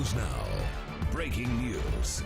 News Now. Breaking news.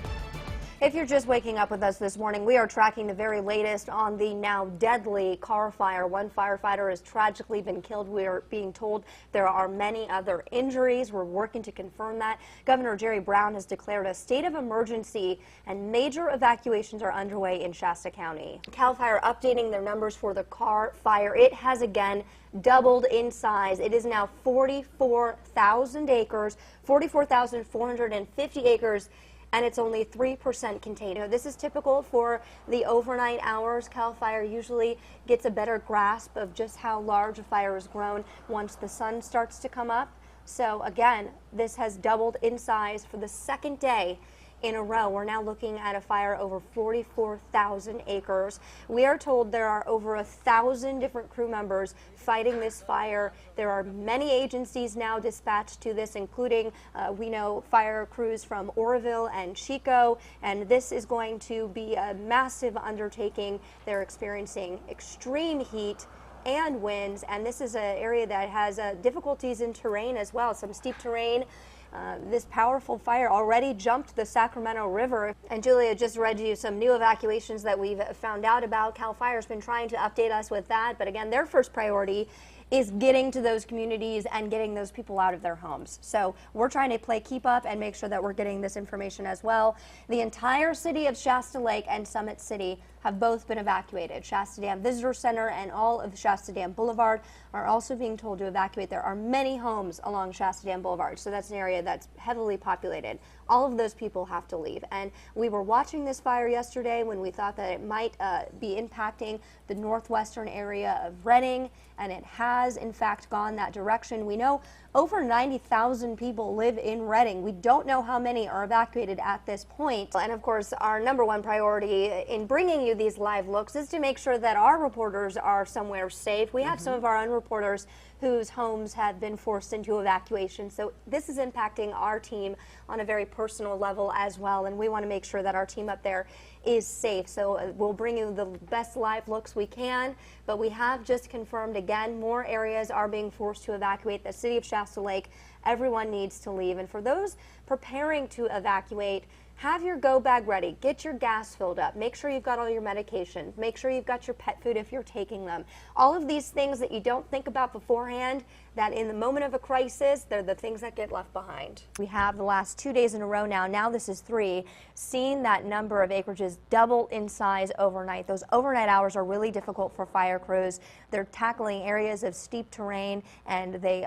If you're just waking up with us this morning, we are tracking the very latest on the now deadly Carr fire. One firefighter has tragically been killed. We are being told there are many other injuries. We're working to confirm that. Governor Jerry Brown has declared a state of emergency and major evacuations are underway in Shasta County. CAL FIRE updating their numbers for the Carr fire. It has again doubled in size. It is now 44,000 acres, 44,450 acres. And it's only 3% contained. This is typical for the overnight hours. CAL FIRE usually gets a better grasp of just how large a fire has grown once the sun starts to come up. So again, this has doubled in size for the second day in a row. We're now looking at a fire over 44,000 acres. We are told there are over 1,000 different crew members fighting this fire. There are many agencies now dispatched to this, including we know fire crews from Oroville and Chico, and this is going to be a massive undertaking. They're experiencing extreme heat and winds, and this is an area that has difficulties in terrain as well, some steep terrain. This powerful fire already jumped the Sacramento River. And Julia just read you some new evacuations that we've found out about. CAL FIRE's been trying to update us with that, but again, their first priority is getting to those communities and getting those people out of their homes. So we're trying to play keep up and make sure that we're getting this information as well. The entire city of Shasta Lake and Summit City have both been evacuated. Shasta Dam Visitor Center and all of Shasta Dam Boulevard are also being told to evacuate. There are many homes along Shasta Dam Boulevard, so that's an area that's heavily populated. All of those people have to leave. And we were watching this fire yesterday when we thought that it might be impacting the northwestern area of Redding, and it has in fact gone that direction. We know over 90,000 people live in Redding. We don't know how many are evacuated at this point. And of course, our number one priority in bringing you these live looks is to make sure that our reporters are somewhere safe. We have some of our own reporters whose homes have been forced into evacuation. So this is impacting our team on a very personal level as well. And we want to make sure that our team up there is safe. So we'll bring you the best live looks we can, but we have just confirmed again, more areas are being forced to evacuate. The city of Shasta Lake, everyone needs to leave. And for those preparing to evacuate, have your go bag ready. Get your gas filled up. Make sure you've got all your medications. Make sure you've got your pet food if you're taking them. All of these things that you don't think about beforehand, that in the moment of a crisis, they're the things that get left behind. We have the last 2 days in a row now this is 3, seen that number of acreages double in size overnight. Those overnight hours are really difficult for fire crews. They're tackling areas of steep terrain, and they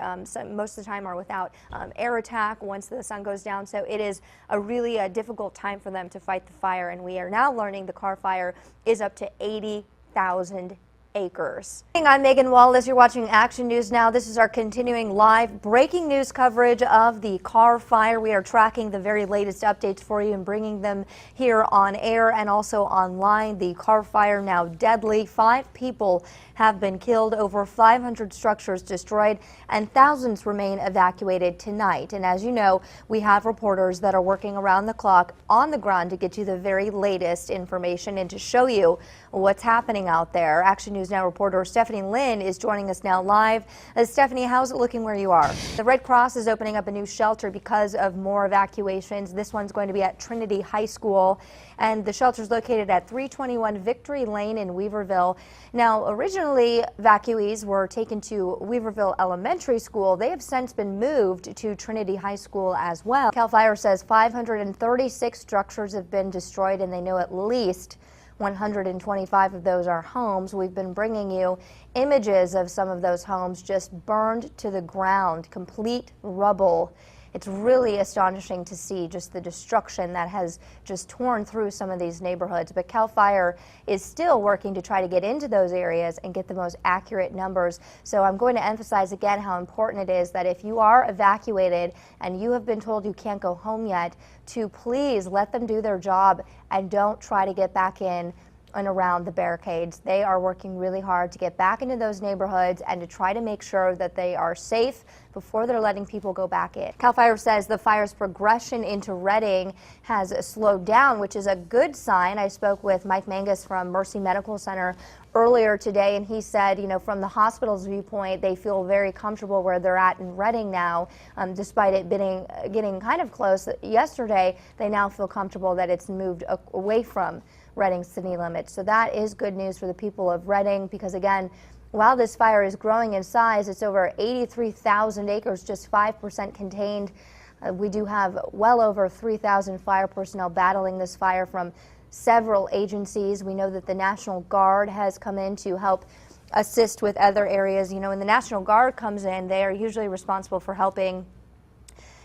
most of the time are without air attack once the sun goes down. So it is a really difficult time for them to fight the fire, and we are now learning the Carr fire is up to 80,000 acres. I'm Meaghan Wallace. You're watching Action News Now. This is our continuing live breaking news coverage of the Carr fire. We are tracking the very latest updates for you and bringing them here on air and also online. The Carr fire now deadly. 5 people have been killed, over 500 structures destroyed, and thousands remain evacuated tonight. And as you know, we have reporters that are working around the clock on the ground to get you the very latest information and to show you what's happening out there. Action News Now reporter Stephanie Lynn is joining us now live. Stephanie, how's it looking where you are? The Red Cross is opening up a new shelter because of more evacuations. This one's going to be at Trinity High School, and the shelter is located at 321 Victory Lane in Weaverville. Now, originally, evacuees were taken to Weaverville Elementary School. They have since been moved to Trinity High School as well. CAL FIRE says 536 structures have been destroyed, and they know at least 125 of those are homes. We've been bringing you images of some of those homes just burned to the ground, complete rubble. It's really astonishing to see just the destruction that has just torn through some of these neighborhoods. But CAL FIRE is still working to try to get into those areas and get the most accurate numbers. So I'm going to emphasize again how important it is that if you are evacuated and you have been told you can't go home yet, to please let them do their job and don't try to get back in and around the barricades. They are working really hard to get back into those neighborhoods and to try to make sure that they are safe before they're letting people go back in. CAL FIRE says the fire's progression into Redding has slowed down, which is a good sign. I spoke with Mike Mangus from Mercy Medical Center earlier today, and he said, you know, from the hospital's viewpoint, they feel very comfortable where they're at in Reading now, despite it getting kind of close. Yesterday, they now feel comfortable that it's moved away from Reading city limits. So that is good news for the people of Reading, because again, while this fire is growing in size, it's over 83,000 acres, just 5% contained. We do have well over 3,000 fire personnel battling this fire from several agencies. We know that the National Guard has come in to help assist with other areas. You know, when the National Guard comes in, they are usually responsible for helping,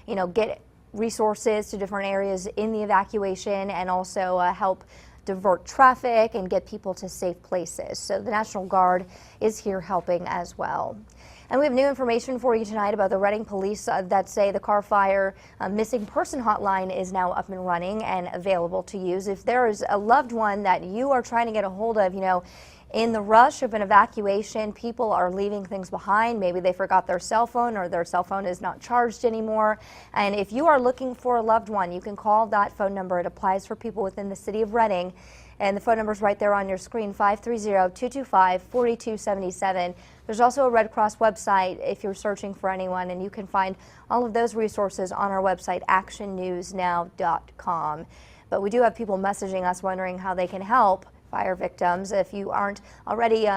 you know, get resources to different areas in the evacuation, and also help divert traffic and get people to safe places. So the National Guard is here helping as well. And we have new information for you tonight about the Reading Police that say the Carr Fire missing person hotline is now up and running and available to use. If there is a loved one that you are trying to get a hold of, you know, in the rush of an evacuation, people are leaving things behind. Maybe they forgot their cell phone, or their cell phone is not charged anymore. And if you are looking for a loved one, you can call that phone number. It applies for people within the city of Reading. And the phone number is right there on your screen, 530-225-4277. There's also a Red Cross website if you're searching for anyone, and you can find all of those resources on our website, actionnewsnow.com. But we do have people messaging us wondering how they can help fire victims. If you aren't already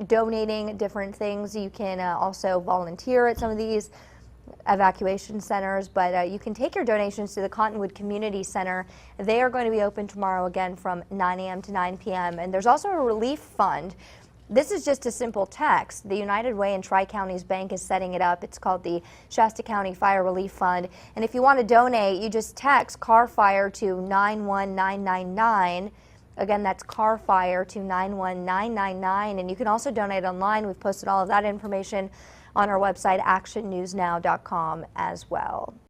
donating different things, you can also volunteer at some of these evacuation centers, but you can take your donations to the Cottonwood Community Center. They are going to be open tomorrow again from 9 a.m. to 9 p.m. And there's also a relief fund. This is just a simple text. The United Way and Tri-Counties Bank is setting it up. It's called the Shasta County Fire Relief Fund. And if you want to donate, you just text Carr Fire to 91999. Again, that's Carr Fire to 91999. And you can also donate online. We've posted all of that information on our website, actionnewsnow.com as well.